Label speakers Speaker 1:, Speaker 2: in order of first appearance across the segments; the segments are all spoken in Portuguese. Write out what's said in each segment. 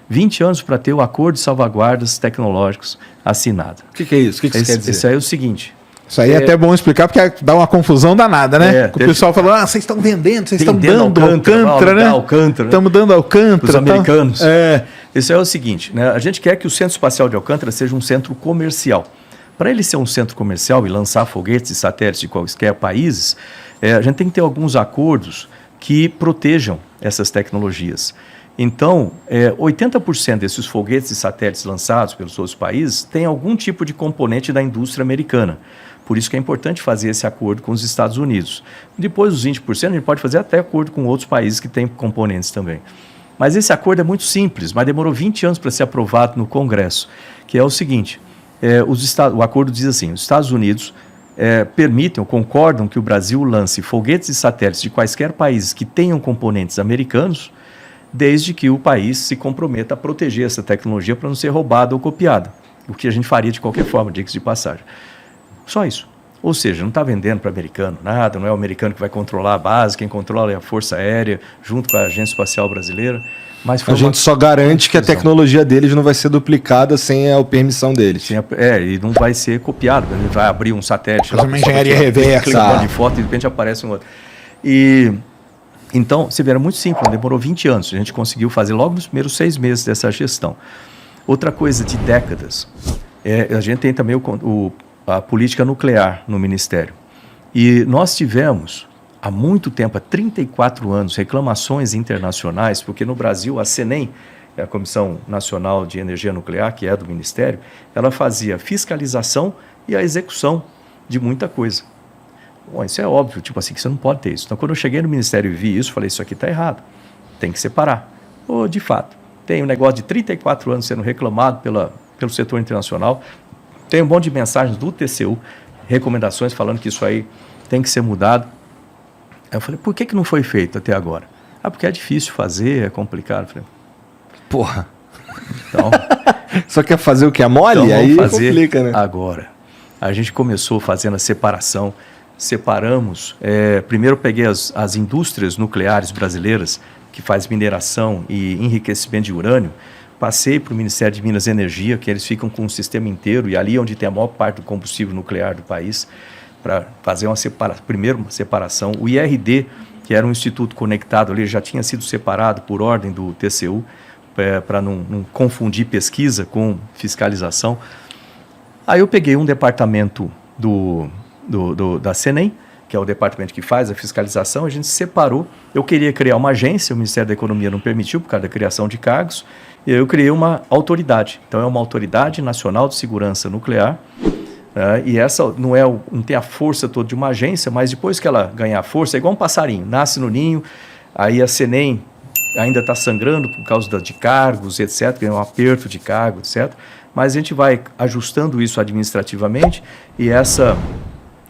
Speaker 1: 20 anos para ter o acordo de salvaguardas tecnológicos assinado.
Speaker 2: O que é isso? O que isso quer dizer?
Speaker 1: Isso aí é o seguinte...
Speaker 3: Isso aí é até bom explicar, porque dá uma confusão danada, né? O pessoal fala, vocês estão vendendo, vocês estão dando Alcântara, né? Estamos dando Alcântara.
Speaker 1: Os americanos. Isso é o seguinte, né? A gente quer que o Centro Espacial de Alcântara seja um centro comercial. Para ele ser um centro comercial e lançar foguetes e satélites de quaisquer países, a gente tem que ter alguns acordos que protejam essas tecnologias. Então, 80% desses foguetes e satélites lançados pelos outros países têm algum tipo de componente da indústria americana. Por isso que é importante fazer esse acordo com os Estados Unidos. Depois dos 20%, a gente pode fazer até acordo com outros países que têm componentes também. Mas esse acordo é muito simples, mas demorou 20 anos para ser aprovado no Congresso, que é o seguinte, o acordo diz assim, os Estados Unidos permitem ou concordam que o Brasil lance foguetes e satélites de quaisquer países que tenham componentes americanos, desde que o país se comprometa a proteger essa tecnologia para não ser roubada ou copiada, o que a gente faria de qualquer forma, diga-se de passagem. Só isso. Ou seja, não está vendendo para americano nada, não é o americano que vai controlar a base, quem controla é a Força Aérea, junto com a Agência Espacial Brasileira. Mas
Speaker 2: a gente só garante que a tecnologia deles não vai ser duplicada sem a permissão deles.
Speaker 1: E não vai ser copiado. Ele vai abrir um satélite,
Speaker 3: fazer uma engenharia reversa,
Speaker 1: clica de foto e de repente aparece um outro. Então, você vê, era muito simples, demorou 20 anos. A gente conseguiu fazer logo nos primeiros 6 meses dessa gestão. Outra coisa de décadas, a gente tem também a política nuclear no Ministério. E nós tivemos, há muito tempo, há 34 anos, reclamações internacionais, porque no Brasil a CNEM, a Comissão Nacional de Energia Nuclear, que é do Ministério, ela fazia fiscalização e a execução de muita coisa. Bom, isso é óbvio, tipo assim, que você não pode ter isso. Então, quando eu cheguei no Ministério e vi isso, falei, isso aqui está errado, tem que separar. De fato, tem um negócio de 34 anos sendo reclamado pelo setor internacional. Tem um monte de mensagens do TCU, recomendações falando que isso aí tem que ser mudado. Aí eu falei, por que não foi feito até agora? Porque é difícil fazer, é complicado. Eu falei,
Speaker 2: porra.
Speaker 1: Então,
Speaker 2: só quer fazer o que é mole?
Speaker 1: Então
Speaker 2: aí
Speaker 1: fazer
Speaker 2: complica, né?
Speaker 1: Agora. A gente começou fazendo a separação. Separamos, primeiro peguei as indústrias nucleares brasileiras, que faz mineração e enriquecimento de urânio, passei para o Ministério de Minas e Energia, que eles ficam com um sistema inteiro, e ali onde tem a maior parte do combustível nuclear do país, para fazer uma separação. O IRD, que era um instituto conectado ali, já tinha sido separado por ordem do TCU, para não confundir pesquisa com fiscalização. Aí eu peguei um departamento da CNEM, que é o departamento que faz a fiscalização, a gente separou. Eu queria criar uma agência, o Ministério da Economia não permitiu, por causa da criação de cargos, e eu criei uma autoridade. Então, é uma Autoridade Nacional de Segurança Nuclear, e essa não tem a força toda de uma agência, mas depois que ela ganhar força, é igual um passarinho, nasce no ninho, aí a CNEM ainda está sangrando por causa de cargos, etc., ganha um aperto de cargo, etc., mas a gente vai ajustando isso administrativamente, e essa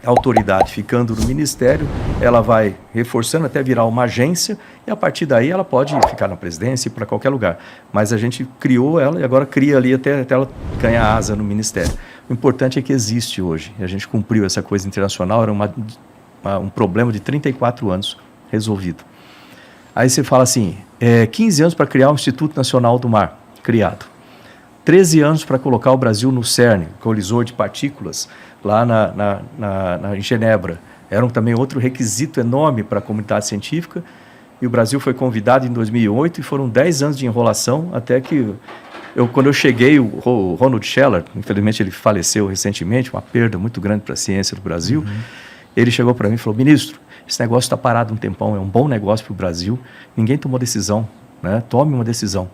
Speaker 1: autoridade ficando no Ministério, ela vai reforçando até virar uma agência, e a partir daí ela pode ficar na presidência e para qualquer lugar. Mas a gente criou ela e agora cria ali até ela ganhar asa no Ministério. O importante é que existe hoje. A gente cumpriu essa coisa internacional, era um problema de 34 anos resolvido. Aí você fala assim, 15 anos para criar o Instituto Nacional do Mar, criado. 13 anos para colocar o Brasil no CERN, colisor de partículas, lá em Genebra. Era também outro requisito enorme para a comunidade científica. E o Brasil foi convidado em 2008 e foram 10 anos de enrolação até que, quando eu cheguei, o Ronald Scheller, infelizmente ele faleceu recentemente, uma perda muito grande para a ciência do Brasil, ele chegou para mim e falou, ministro, esse negócio está parado um tempão, é um bom negócio para o Brasil, ninguém tomou decisão, né? Tome uma decisão.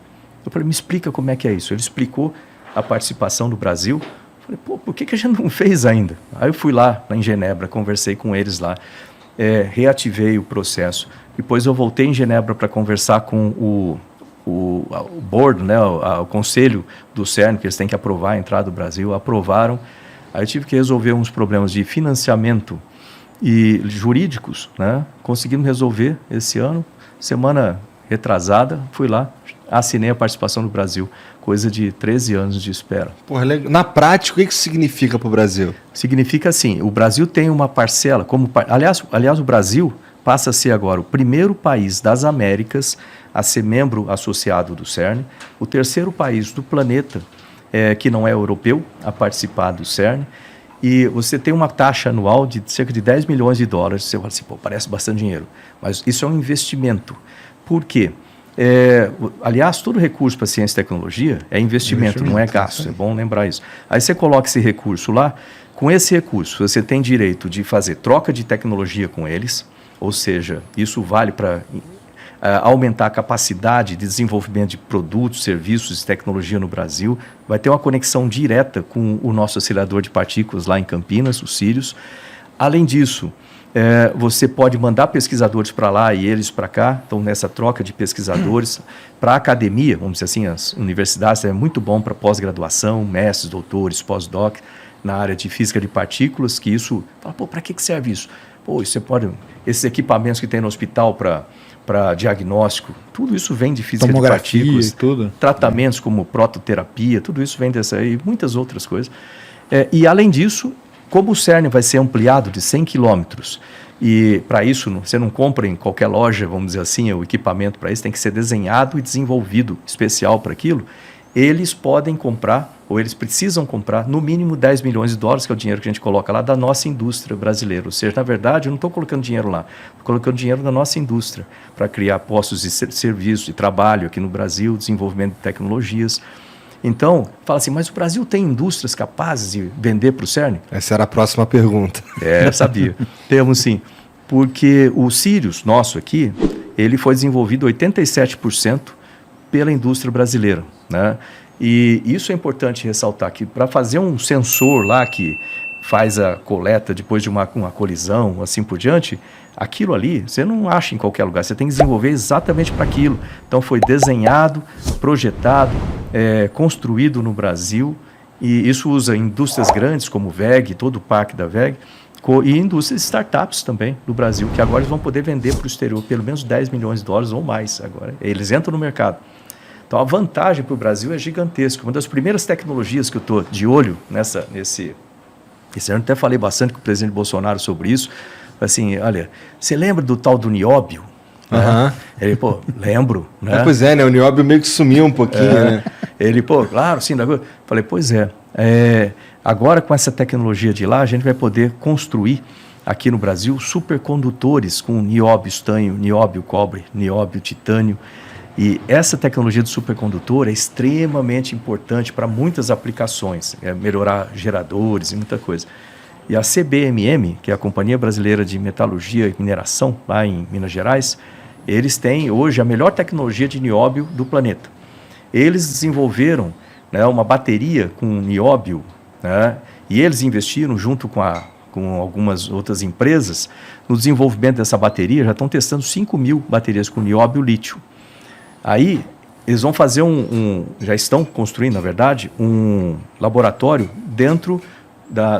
Speaker 1: Eu falei, me explica como é que é isso. Ele explicou a participação do Brasil. Eu falei, por que a gente não fez ainda? Aí eu fui lá em Genebra, conversei com eles lá, reativei o processo. Depois eu voltei em Genebra para conversar com o board, né, o conselho do CERN, que eles têm que aprovar a entrada do Brasil, aprovaram. Aí eu tive que resolver uns problemas de financiamento e jurídicos, né? Conseguimos resolver esse ano. Semana retrasada, fui lá, assinei a participação do Brasil, coisa de 13 anos de espera.
Speaker 2: Porra, na prática, o que isso significa para o Brasil?
Speaker 1: Significa assim, o Brasil tem uma parcela, aliás o Brasil passa a ser agora o primeiro país das Américas a ser membro associado do CERN, o terceiro país do planeta que não é europeu a participar do CERN, e você tem uma taxa anual de cerca de 10 milhões de dólares. Você fala assim, pô, parece bastante dinheiro, mas isso é um investimento. Por quê? Aliás, todo recurso para ciência e tecnologia é investimento, não é gasto, é bom lembrar isso. Aí você coloca esse recurso lá, com esse recurso você tem direito de fazer troca de tecnologia com eles, ou seja, isso vale para aumentar a capacidade de desenvolvimento de produtos, serviços e tecnologia no Brasil, vai ter uma conexão direta com o nosso acelerador de partículas lá em Campinas, o Sirius. Além disso, você pode mandar pesquisadores para lá e eles para cá, então nessa troca de pesquisadores, para a academia, vamos dizer assim, as universidades, é muito bom para pós-graduação, mestres, doutores, pós-doc, na área de física de partículas, que isso, fala, pô, para que serve isso? Pô, você pode, esses equipamentos que tem no hospital para diagnóstico, tudo isso vem de física de partículas,
Speaker 3: tudo.
Speaker 1: Tratamentos como prototerapia, tudo isso vem dessa e muitas outras coisas. E além disso, como o CERN vai ser ampliado de 100 quilômetros, e para isso você não compra em qualquer loja, vamos dizer assim, o equipamento para isso tem que ser desenhado e desenvolvido especial para aquilo, eles podem comprar, ou eles precisam comprar, no mínimo 10 milhões de dólares, que é o dinheiro que a gente coloca lá, da nossa indústria brasileira. Ou seja, na verdade, eu não estou colocando dinheiro lá, estou colocando dinheiro na nossa indústria, para criar postos de serviço, de trabalho aqui no Brasil, desenvolvimento de tecnologias. Então, fala assim, mas o Brasil tem indústrias capazes de vender para o CERN?
Speaker 2: Essa era a próxima pergunta.
Speaker 1: Eu sabia. Temos sim. Porque o Sirius, nosso aqui, ele foi desenvolvido 87% pela indústria brasileira, né? E isso é importante ressaltar, que para fazer um sensor lá que faz a coleta depois de uma colisão, assim por diante, aquilo ali você não acha em qualquer lugar, você tem que desenvolver exatamente para aquilo. Então foi desenhado, projetado, construído no Brasil, e isso usa indústrias grandes como VEG, todo o parque da VEG, e indústrias startups também do Brasil, que agora eles vão poder vender para o exterior pelo menos 10 milhões de dólares ou mais agora. Eles entram no mercado. Então a vantagem para o Brasil é gigantesca. Uma das primeiras tecnologias que eu estou de olho esse ano, até falei bastante com o presidente Bolsonaro sobre isso, assim, olha, você lembra do tal do nióbio? Né? Ele, pô, lembro. Né?
Speaker 2: Pois é, né? O nióbio meio que sumiu um pouquinho, né?
Speaker 1: Ele, pô, claro, sim. Falei, pois agora com essa tecnologia de lá, a gente vai poder construir aqui no Brasil supercondutores com nióbio estanho, nióbio cobre, nióbio titânio. E essa tecnologia de supercondutor é extremamente importante para muitas aplicações, melhorar geradores e muita coisa. E a CBMM, que é a Companhia Brasileira de Metalurgia e Mineração, lá em Minas Gerais, eles têm hoje a melhor tecnologia de nióbio do planeta. Eles desenvolveram, né, uma bateria com nióbio, né, e eles investiram junto com algumas outras empresas no desenvolvimento dessa bateria, já estão testando 5.000 baterias com nióbio lítio. Aí, eles vão fazer já estão construindo, na verdade, um laboratório dentro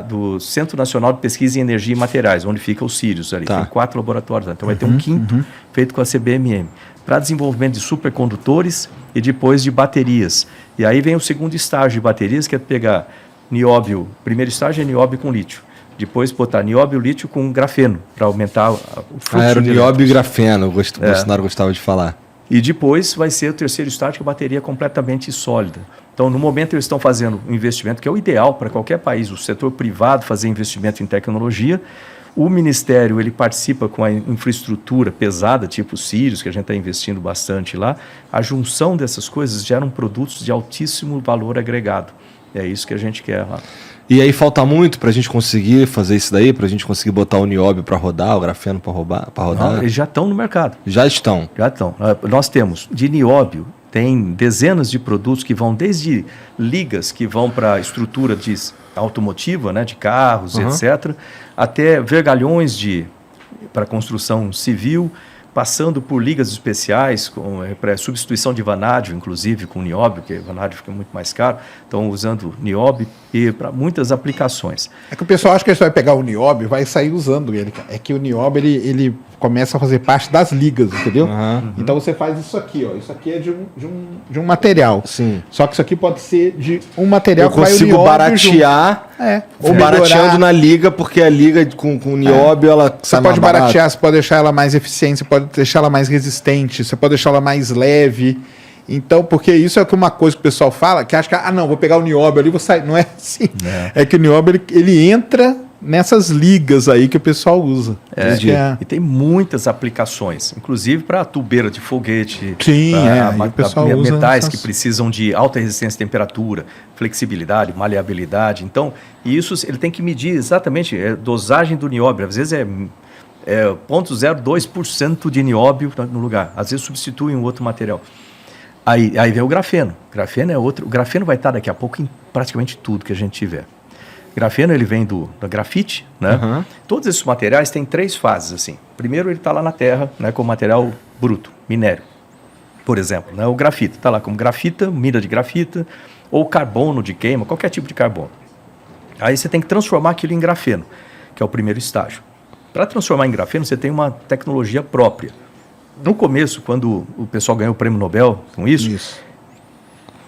Speaker 1: do Centro Nacional de Pesquisa em Energia e Materiais, onde fica o Sirius ali. Tá. Tem 4 laboratórios, então vai ter um quinto feito com a CBMM, para desenvolvimento de supercondutores e depois de baterias. E aí vem o segundo estágio de baterias, que é pegar nióbio, primeiro estágio é nióbio com lítio. Depois botar nióbio e lítio com grafeno, para aumentar o fluxo.
Speaker 2: Era o nióbio e grafeno, o Bolsonaro gostava de falar.
Speaker 1: E depois vai ser o terceiro estágio, que a bateria é completamente sólida. Então, no momento, eles estão fazendo um investimento que é o ideal para qualquer país, o setor privado fazer investimento em tecnologia. O Ministério ele participa com a infraestrutura pesada, tipo o Sirius, que a gente está investindo bastante lá. A junção dessas coisas geram produtos de altíssimo valor agregado. É isso que a gente quer lá.
Speaker 2: E aí falta muito para a gente conseguir fazer isso daí, para a gente conseguir botar o nióbio para rodar, o grafeno para rodar?
Speaker 1: Não, eles já estão no mercado.
Speaker 2: Já estão?
Speaker 1: Já estão. Nós temos de nióbio, tem dezenas de produtos que vão desde ligas que vão para a estrutura automotiva, né, de carros, etc., até vergalhões para construção civil, passando por ligas especiais, para substituição de vanádio, inclusive com nióbio, porque vanádio fica muito mais caro, estão usando nióbio e para muitas aplicações.
Speaker 3: É que o pessoal acha que você vai pegar o nióbio e vai sair usando ele. É que o nióbio, ele começa a fazer parte das ligas, entendeu? Então você faz isso aqui, ó. Isso aqui é de um material.
Speaker 2: Sim.
Speaker 3: Só que isso aqui pode ser de um material
Speaker 2: que vai consigo baratear.
Speaker 3: Ou
Speaker 2: barateando na liga, porque a liga com nióbio, ela
Speaker 3: você pode baratear, você pode deixar ela mais eficiente, você pode deixar ela mais resistente, você pode deixar ela mais leve. Então, porque isso é uma coisa que o pessoal fala, que acha que, não, vou pegar o nióbio ali e vou sair. Não é assim. É que o nióbio, ele entra nessas ligas aí que o pessoal usa.
Speaker 1: E tem muitas aplicações, inclusive para tubeira de foguete, metais que precisam de alta resistência à temperatura, flexibilidade, maleabilidade. Então, isso ele tem que medir exatamente a dosagem do nióbio. Às vezes é 0,02% de nióbio no lugar. Às vezes substitui um outro material. Aí vem o grafeno. Grafeno é outro. O grafeno vai estar daqui a pouco em praticamente tudo que a gente tiver. Grafeno, ele vem da grafite, né? Todos esses materiais têm 3 fases, assim. Primeiro, ele está lá na terra, né, como material bruto, minério. Por exemplo, né, o grafito está lá como grafita, mina de grafita, ou carbono de queima, qualquer tipo de carbono. Aí você tem que transformar aquilo em grafeno, que é o primeiro estágio. Para transformar em grafeno, você tem uma tecnologia própria. No começo, quando o pessoal ganhou o prêmio Nobel com isso.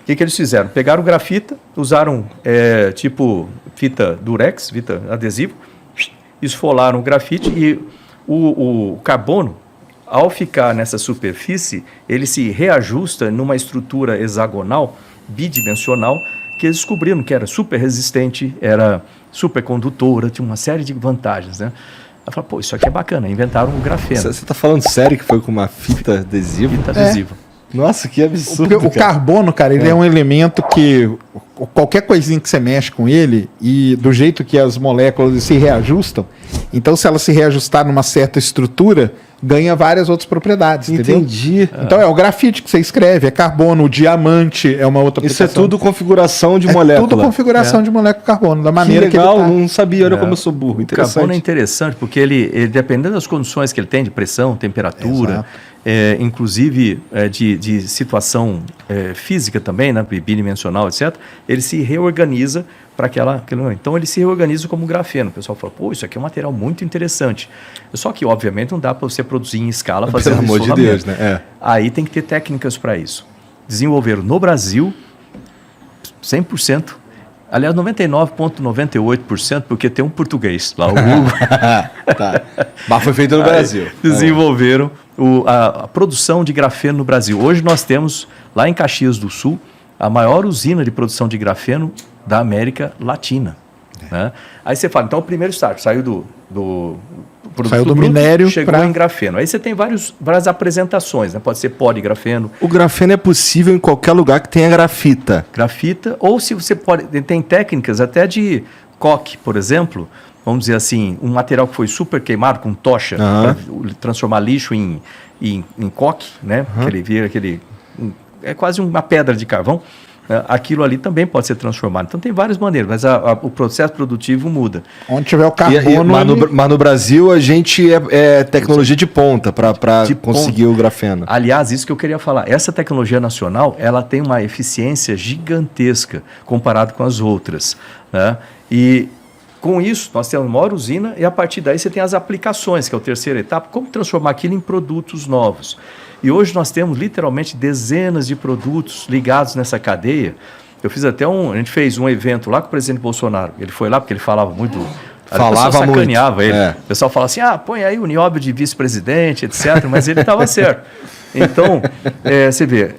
Speaker 1: O que eles fizeram? Pegaram grafita, usaram tipo fita durex, fita adesivo, esfolaram o grafite e o carbono, ao ficar nessa superfície, ele se reajusta numa estrutura hexagonal, bidimensional, que eles descobriram que era super resistente, era super condutora, tinha uma série de vantagens, né? Ela falou, pô, isso aqui é bacana, inventaram o grafeno.
Speaker 2: Você está falando sério que foi com uma fita adesiva?
Speaker 1: Fita adesiva.
Speaker 2: Nossa, que absurdo.
Speaker 3: O carbono, cara, ele é um elemento que qualquer coisinha que você mexe com ele e do jeito que as moléculas se reajustam, então se ela se reajustar numa certa estrutura, ganha várias outras propriedades,
Speaker 2: Entendi.
Speaker 3: Entendeu? Então é o grafite que você escreve, é carbono, o diamante é uma outra
Speaker 2: aplicação. Isso é tudo configuração de molécula.
Speaker 3: Tudo configuração de molécula de carbono, da maneira que
Speaker 2: legal,
Speaker 3: ele tá.
Speaker 2: Não sabia, olha como eu sou burro.
Speaker 1: O carbono é interessante porque ele dependendo das condições que ele tem, de pressão, temperatura, inclusive de situação física também, né, bidimensional, etc., ele se reorganiza para aquela. Então ele se reorganiza como grafeno. O pessoal fala, pô, isso aqui é um material muito interessante. Só que, obviamente, não dá para você produzir em escala fazendo isso. Pelo amor de Deus, né? Aí tem que ter técnicas para isso. Desenvolveram no Brasil 100%. Aliás, 99,98%, porque tem um português lá, o Hugo.
Speaker 2: Mas foi feito no Brasil.
Speaker 1: Desenvolveram a produção de grafeno no Brasil. Hoje nós temos, lá em Caxias do Sul, a maior usina de produção de grafeno da América Latina. Né? Aí você fala, então o primeiro estágio saiu do produto
Speaker 3: saiu do
Speaker 1: bruto,
Speaker 3: minério,
Speaker 1: chegou em grafeno. Aí você tem várias apresentações, né? Pode ser pó de grafeno.
Speaker 2: O grafeno é possível em qualquer lugar que tenha grafita.
Speaker 1: Grafita, ou se você pode, tem técnicas até de coque, por exemplo, vamos dizer assim, um material que foi super queimado com tocha, para transformar lixo em coque, né? É quase uma pedra de carvão. Aquilo ali também pode ser transformado. Então tem várias maneiras, mas o processo produtivo muda.
Speaker 3: Onde tiver o carbono...
Speaker 2: Mas no Brasil a gente é tecnologia de ponta para conseguir o grafeno.
Speaker 1: Aliás, isso que eu queria falar. Essa tecnologia nacional, ela tem uma eficiência gigantesca comparado com as outras. Né? E com isso, nós temos uma maior usina e a partir daí você tem as aplicações, que é a terceira etapa, como transformar aquilo em produtos novos. E hoje nós temos literalmente dezenas de produtos ligados nessa cadeia. Eu fiz até a gente fez um evento lá com o presidente Bolsonaro. Ele foi lá porque ele falava muito. O pessoal sacaneava ele. O pessoal fala assim, põe aí o nióbio de vice-presidente, etc. Mas ele estava certo. Então, você vê,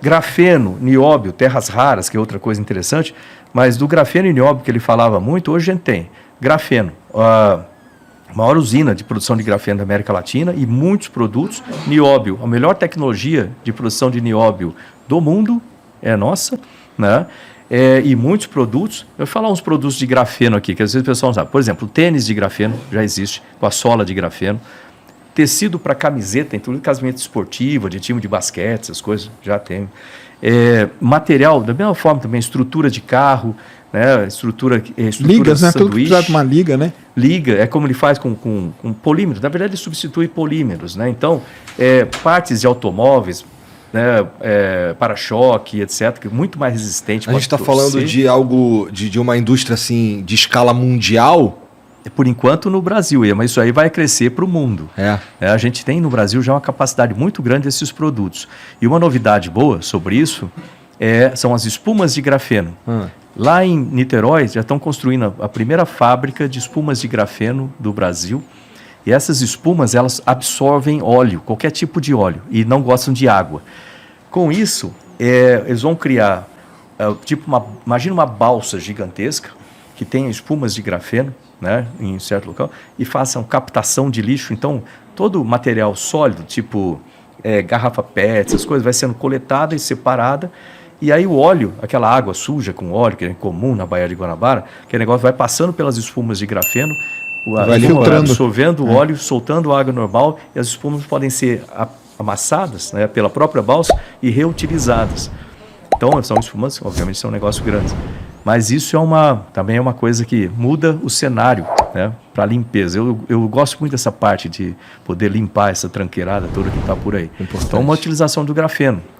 Speaker 1: grafeno, nióbio, terras raras, que é outra coisa interessante, mas do grafeno e nióbio que ele falava muito, hoje a gente tem grafeno, maior usina de produção de grafeno da América Latina e muitos produtos. Nióbio, a melhor tecnologia de produção de nióbio do mundo é nossa, né? E muitos produtos. Eu vou falar uns produtos de grafeno aqui, que às vezes o pessoal não sabe. Por exemplo, o tênis de grafeno já existe, com a sola de grafeno. Tecido para camiseta, em tudo casamento esportivo, de time de basquete, essas coisas, já tem. Material, da mesma forma também, estrutura de carro, né? Estrutura
Speaker 3: ligas,
Speaker 1: de
Speaker 3: né? Tudo que precisar de uma liga, né?
Speaker 1: Liga, é como ele faz com polímeros. Na verdade, ele substitui polímeros, né? Então, partes de automóveis, né? Para-choque, etc., que é muito mais resistente.
Speaker 2: A gente está falando de algo, de uma indústria assim, de escala mundial?
Speaker 1: por enquanto no Brasil, mas isso aí vai crescer para o mundo. A gente tem no Brasil já uma capacidade muito grande desses produtos. E uma novidade boa sobre isso são as espumas de grafeno. Lá em Niterói já estão construindo a primeira fábrica de espumas de grafeno do Brasil. E essas espumas, elas absorvem óleo, qualquer tipo de óleo, e não gostam de água. Com isso, eles vão criar, imagina uma balsa gigantesca, que tenha espumas de grafeno, né, em certo local, e façam captação de lixo. Então, todo material sólido, tipo garrafa PET, essas coisas, vai sendo coletada e separada. E aí o óleo, aquela água suja com óleo, que é comum na Baía de Guanabara, aquele negócio vai passando pelas espumas de grafeno,
Speaker 3: vai filtrando,
Speaker 1: absorvendo o óleo, soltando a água normal, e as espumas podem ser amassadas, né, pela própria balsa e reutilizadas. Então, são espumas, obviamente, são um negócio grande. Mas isso também é uma coisa que muda o cenário, né, para limpeza. Eu gosto muito dessa parte de poder limpar essa tranqueirada toda que está por aí. Importante. Então, uma utilização do grafeno.